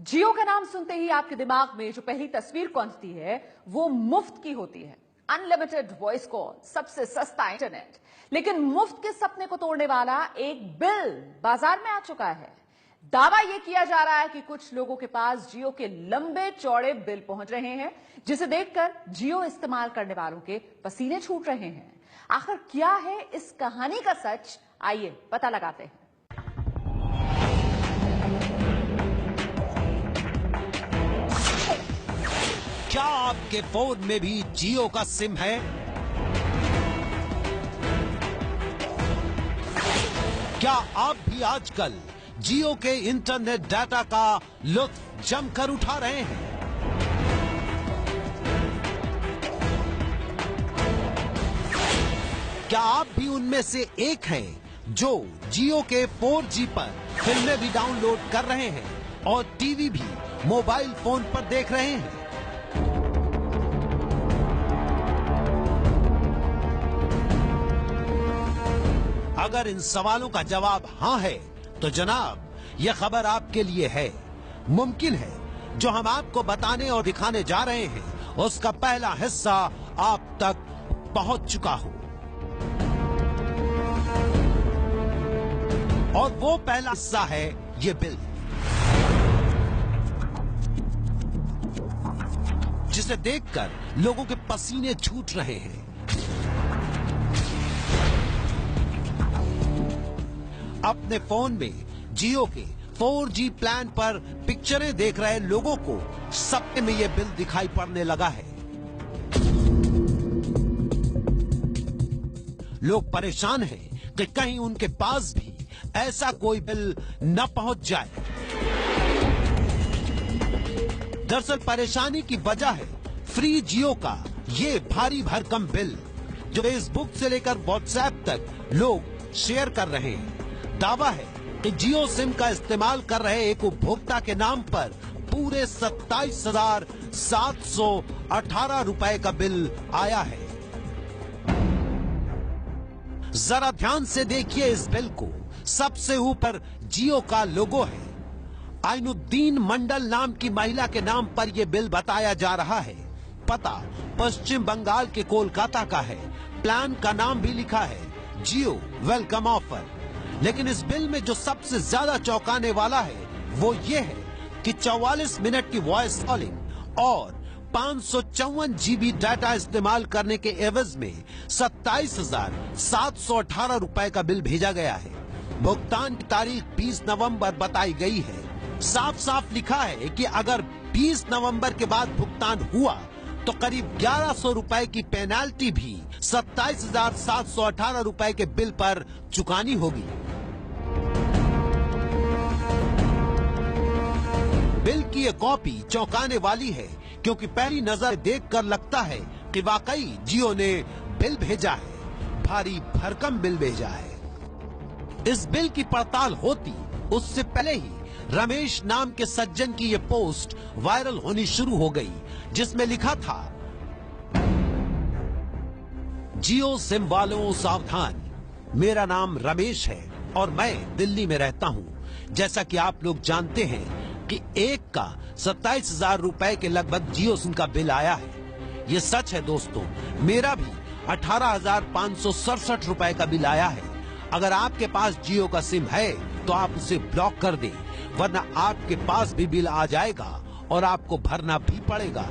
जियो का नाम सुनते ही आपके दिमाग में जो पहली तस्वीर कौंधती है वो मुफ्त की होती है। अनलिमिटेड वॉइस कॉल, सबसे सस्ता इंटरनेट। लेकिन मुफ्त के सपने को तोड़ने वाला एक बिल बाजार में आ चुका है। दावा यह किया जा रहा है कि कुछ लोगों के पास जियो के लंबे चौड़े बिल पहुंच रहे हैं, जिसे देखकर जियो इस्तेमाल करने वालों के पसीने छूट रहे हैं। आखिर क्या है इस कहानी का सच, आइए पता लगाते हैं। क्या आपके फोन में भी जियो का सिम है? क्या आप भी आजकल जियो के इंटरनेट डाटा का लुत्फ जमकर उठा रहे हैं? क्या आप भी उनमें से एक हैं जो जियो के 4G पर फिल्में भी डाउनलोड कर रहे हैं और टीवी भी मोबाइल फोन पर देख रहे हैं? अगर इन सवालों का जवाब हाँ है तो जनाब यह खबर आपके लिए है। मुमकिन है जो हम आपको बताने और दिखाने जा रहे हैं उसका पहला हिस्सा आप तक पहुंच चुका हो। और वो पहला हिस्सा है ये बिल, जिसे देखकर लोगों के पसीने छूट रहे हैं। अपने फोन में जियो के 4G प्लान पर पिक्चरें देख रहे लोगों को सपने में यह बिल दिखाई पड़ने लगा है। लोग परेशान हैं कि कहीं उनके पास भी ऐसा कोई बिल न पहुंच जाए। दरअसल परेशानी की वजह है फ्री जियो का ये भारी भरकम बिल, जो फेसबुक से लेकर व्हाट्सएप तक लोग शेयर कर रहे हैं। दावा है कि जियो सिम का इस्तेमाल कर रहे एक उपभोक्ता के नाम पर पूरे 27,718 रुपए का बिल आया है। जरा ध्यान से देखिए इस बिल को। सबसे ऊपर जियो का लोगो है। आइनुद्दीन मंडल नाम की महिला के नाम पर यह बिल बताया जा रहा है। पता पश्चिम बंगाल के कोलकाता का है। प्लान का नाम भी लिखा है जियो वेलकम ऑफर। लेकिन इस बिल में जो सबसे ज्यादा चौंकाने वाला है वो ये है कि 44 मिनट की वॉइस कॉलिंग और 554 GB डाटा इस्तेमाल करने के एवज में 27,718 रुपए का बिल भेजा गया है। भुगतान की तारीख 20 नवंबर बताई गई है। साफ साफ लिखा है कि अगर 20 नवंबर के बाद भुगतान हुआ तो करीब 1100 रुपए की पेनाल्टी भी 27,718 रुपए के बिल पर चुकानी होगी। बिल की ये कॉपी चौंकाने वाली है, क्योंकि पहली नजर देखकर लगता है कि वाकई जियो ने बिल भेजा है, भारी भरकम बिल भेजा है। इस बिल की पड़ताल होती उससे पहले ही रमेश नाम के सज्जन की ये पोस्ट वायरल होनी शुरू हो गई, जिसमें लिखा था, जियो सिम वालों सावधान, मेरा नाम रमेश है और मैं दिल्ली में रहता हूं। जैसा कि आप लोग जानते हैं कि एक का 27,000 रुपए के लगभग जियो सिम का बिल आया है। ये सच है दोस्तों, मेरा भी 18,567 रुपए का बिल आया है। अगर आपके पास जियो का सिम है तो आप उसे ब्लॉक कर दें, वरना आपके पास भी बिल आ जाएगा और आपको भरना भी पड़ेगा।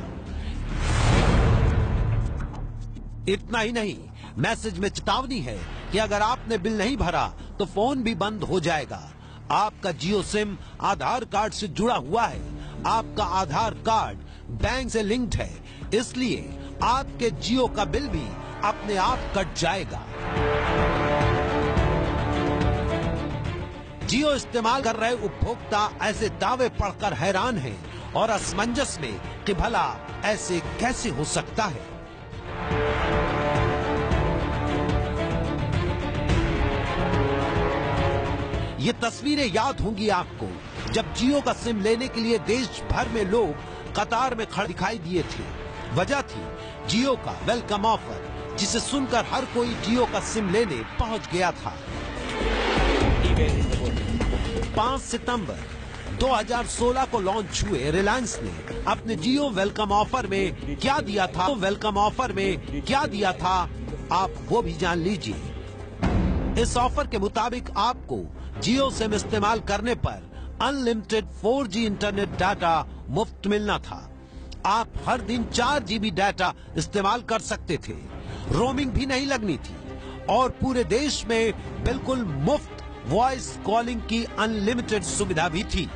इतना ही नहीं, मैसेज में चेतावनी है कि अगर आपने बिल नहीं भरा तो फोन भी बंद हो जाएगा। आपका जियो सिम आधार कार्ड से जुड़ा हुआ है। आपका आधार कार्ड बैंक से लिंक्ड है, इसलिए आपके जियो का बिल भी अपने आप कट जाएगा। जियो इस्तेमाल कर रहे उपभोक्ता ऐसे दावे पढ़कर हैरान हैं और असमंजस में कि भला ऐसे कैसे हो सकता है। ये तस्वीरें याद होंगी आपको, जब जियो का सिम लेने के लिए देश भर में लोग कतार में खड़े दिखाई दिए थे। वजह थी जियो का वेलकम ऑफर, जिसे सुनकर हर कोई जियो का सिम लेने पहुंच गया था। 5 सितंबर 2016 को लॉन्च हुए रिलायंस ने अपने जियो वेलकम ऑफर में क्या दिया था, आप वो भी जान लीजिए। इस ऑफर के मुताबिक आपको जियो सिम इस्तेमाल करने पर अनलिमिटेड 4G इंटरनेट डाटा मुफ्त मिलना था। आप हर दिन 4 GB डाटा इस्तेमाल कर सकते थे, रोमिंग भी नहीं लगनी थी और पूरे देश में बिल्कुल मुफ्त वॉइस कॉलिंग की अनलिमिटेड सुविधा भी थी।